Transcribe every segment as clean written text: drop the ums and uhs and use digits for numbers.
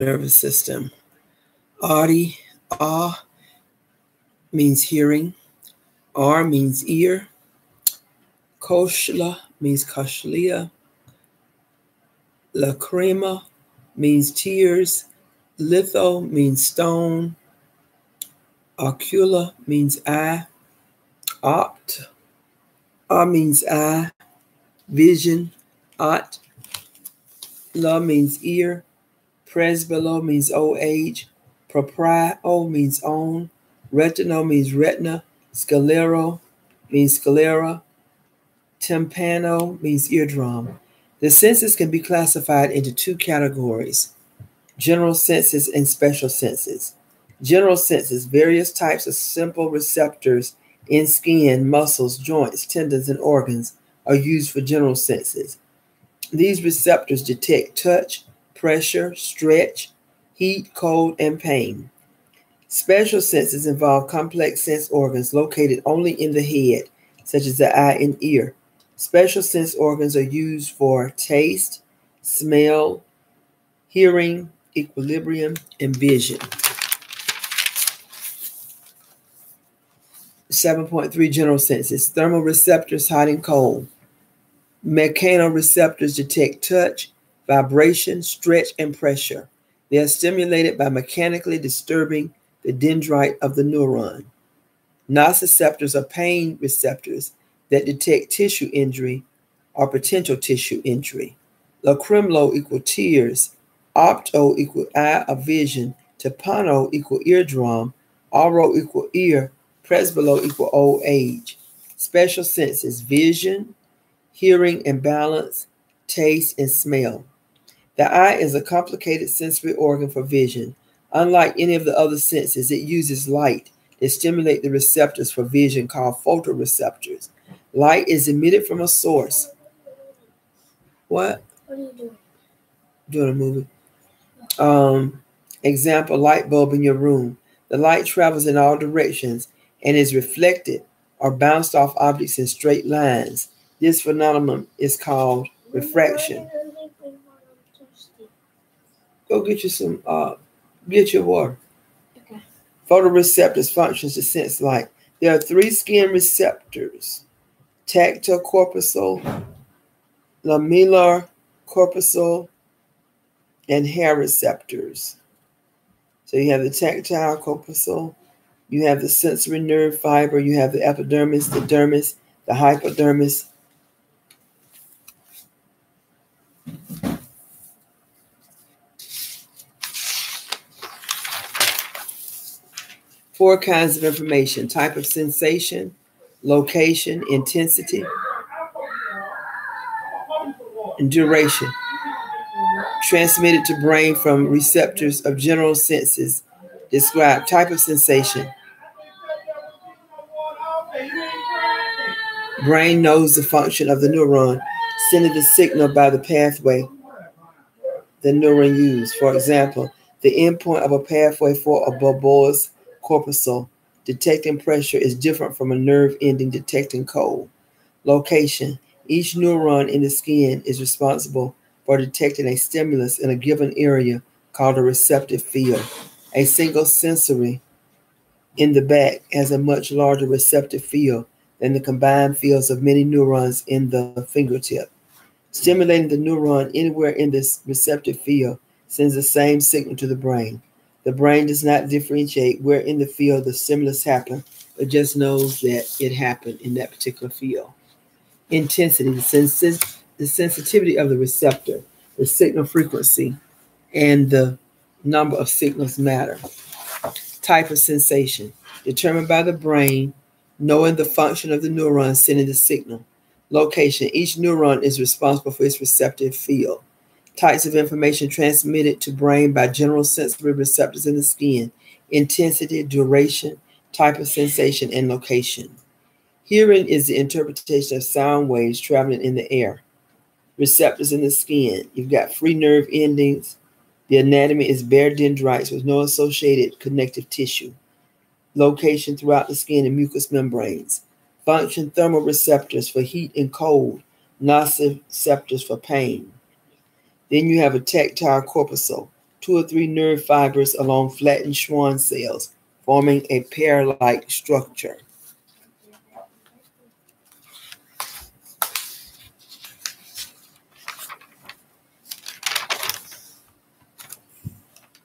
nervous system. Adi, ah means hearing. R means ear. Koshla means kashlia. Lacrima means tears. Litho means stone. Ocula means eye. Opt means eye. Vision. Ot la means ear. Presbylo means old age. Proprio means own. Retino means retina. Sclero means sclera. Tympano means eardrum. The senses can be classified into two categories: general senses and special senses. General senses, various types of simple receptors in skin, muscles, joints, tendons, and organs, are used for general senses. These receptors detect touch, pressure, stretch, heat, cold, and pain. Special senses involve complex sense organs located only in the head, such as the eye and ear. Special sense organs are used for taste, smell, hearing, equilibrium, and vision. 7.3 General senses. Thermoreceptors, hot and cold. Mechanoreceptors detect touch, vibration, stretch, and pressure. They are stimulated by mechanically disturbing the dendrite of the neuron. Nociceptors are pain receptors that detect tissue injury or potential tissue injury. Lacrimlo equal tears. Opto equal eye or vision. Tympano equal eardrum. Auro equal ear. Presbylo equal old age. Special senses: vision, hearing and balance, taste, and smell. The eye is a complicated sensory organ for vision. Unlike any of the other senses, it uses light to stimulate the receptors for vision called photoreceptors. Light is emitted from a source. What? What are you doing? Doing a movie. Example, light bulb in your room. The light travels in all directions and is reflected or bounced off objects in straight lines. This phenomenon is called refraction. Go get you some, get your water. Okay. Photoreceptors functions to sense light. There are 3 skin receptors: tactile corpuscle, lamellar corpuscle, and hair receptors. So you have the tactile corpuscle, you have the sensory nerve fiber, you have the epidermis, the dermis, the hypodermis. Four kinds of information: type of sensation, location, intensity, and duration. Transmitted to brain from receptors of general senses. Describe type of sensation. Brain knows the function of the neuron, sending the signal by the pathway the neuron used. For example, the endpoint of a pathway for a bulbous corpuscle detecting pressure is different from a nerve ending detecting cold. Location. Each neuron in the skin is responsible for detecting a stimulus in a given area called a receptive field. A single sensory in the back has a much larger receptive field than the combined fields of many neurons in the fingertip. Stimulating the neuron anywhere in this receptive field sends the same signal to the brain. The brain does not differentiate where in the field the stimulus happened, but just knows that it happened in that particular field. Intensity, the sensitivity of the receptor, the signal frequency, and the number of signals matter. Type of sensation, determined by the brain, knowing the function of the neuron sending the signal. Location, each neuron is responsible for its receptive field. Types of information transmitted to brain by general sensory receptors in the skin: intensity, duration, type of sensation, and location. Hearing is the interpretation of sound waves traveling in the air. Receptors in the skin, you've got free nerve endings. The anatomy is bare dendrites with no associated connective tissue. Location throughout the skin and mucous membranes. Function: thermoreceptors for heat and cold, nociceptors for pain. Then you have a tactile corpuscle, 2 or 3 nerve fibers along flattened Schwann cells, forming a pear-like structure.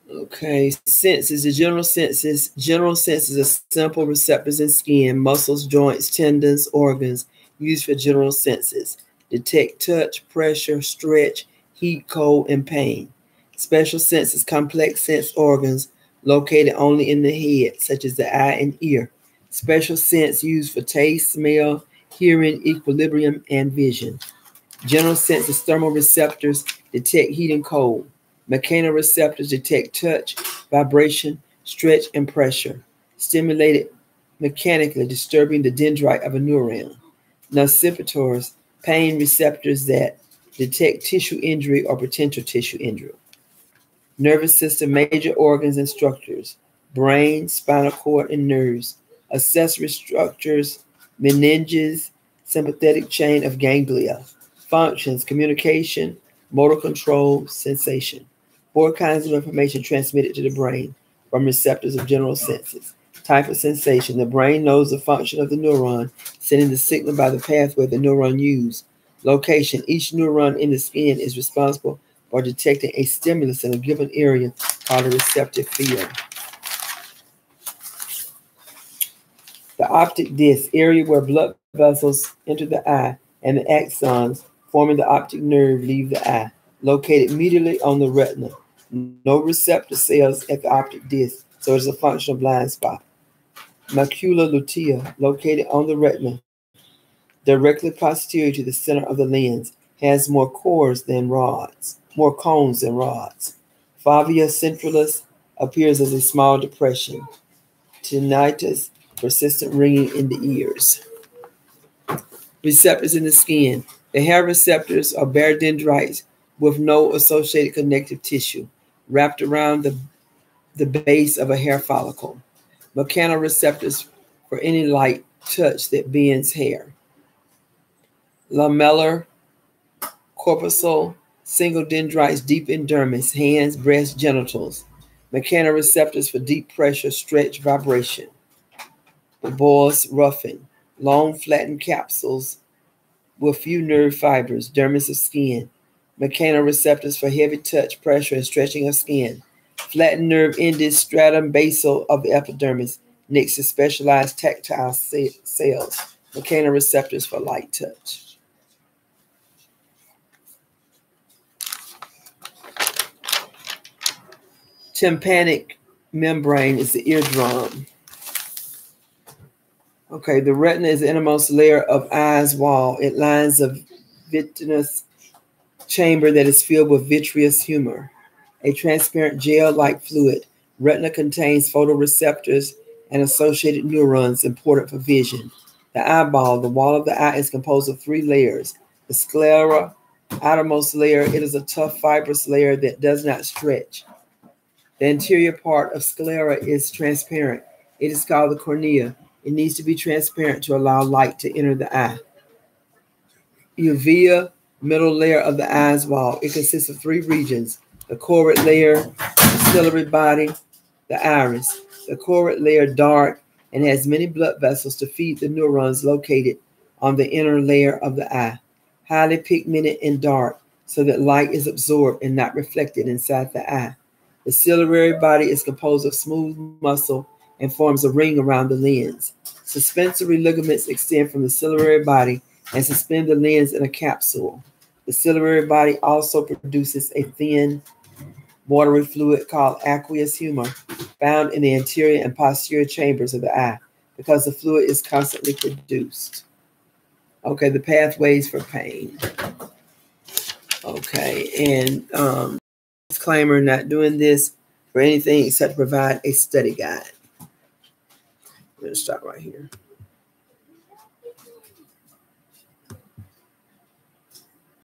Okay, senses. The general senses. General senses are simple receptors in skin, muscles, joints, tendons, organs used for general senses. Detect touch, pressure, stretch, heat, cold, and pain. Special senses, complex sense organs located only in the head, such as the eye and ear. Special sense used for taste, smell, hearing, equilibrium, and vision. General senses, thermoreceptors detect heat and cold. Mechanoreceptors detect touch, vibration, stretch, and pressure, stimulated mechanically, disturbing the dendrite of a neuron. Nocipitors, pain receptors that detect tissue injury or potential tissue injury. Nervous system, major organs and structures, brain, spinal cord, and nerves. Accessory structures, meninges, sympathetic chain of ganglia. Functions, communication, motor control, sensation. 4 kinds of information transmitted to the brain from receptors of general senses. Type of sensation. The brain knows the function of the neuron, sending the signal by the pathway the neuron used. Location. Each neuron in the skin is responsible for detecting a stimulus in a given area called a receptive field. The optic disc, area where blood vessels enter the eye, and the axons forming the optic nerve leave the eye, located medially on the retina. No receptor cells at the optic disc, so it's a functional blind spot. Macula lutea, located on the retina, directly posterior to the center of the lens, has more cones than rods. Fovea centralis appears as a small depression. Tinnitus, persistent ringing in the ears. Receptors in the skin. The hair receptors are bare dendrites with no associated connective tissue, wrapped around the base of a hair follicle. Mechanoreceptors for any light touch that bends hair. Lamellar, corpuscle, single dendrites deep in dermis, hands, breast, genitals. Mechanoreceptors for deep pressure, stretch, vibration. The Boyle's ruffin, long flattened capsules with few nerve fibers, dermis of skin. Mechanoreceptors for heavy touch, pressure, and stretching of skin. Flattened nerve ended stratum basal of the epidermis next to specialized tactile cells. Mechanoreceptors for light touch. Tympanic membrane is the eardrum. Okay, the retina is the innermost layer of eye's wall. It lines a vitreous chamber that is filled with vitreous humor, a transparent gel-like fluid. Retina contains photoreceptors and associated neurons important for vision. The eyeball, the wall of the eye, is composed of 3 layers. The sclera, outermost layer, it is a tough fibrous layer that does not stretch. The anterior part of sclera is transparent. It is called the cornea. It needs to be transparent to allow light to enter the eye. Uvea, middle layer of the eye's wall. It consists of 3 regions: the choroid layer, the ciliary body, the iris. The choroid layer dark and has many blood vessels to feed the neurons located on the inner layer of the eye. Highly pigmented and dark, so that light is absorbed and not reflected inside the eye. The ciliary body is composed of smooth muscle and forms a ring around the lens. Suspensory ligaments extend from the ciliary body and suspend the lens in a capsule. The ciliary body also produces a thin, watery fluid called aqueous humor found in the anterior and posterior chambers of the eye because the fluid is constantly produced. Okay, the pathways for pain. Okay, and disclaimer, not doing this for anything except to provide a study guide. I'm going to stop right here.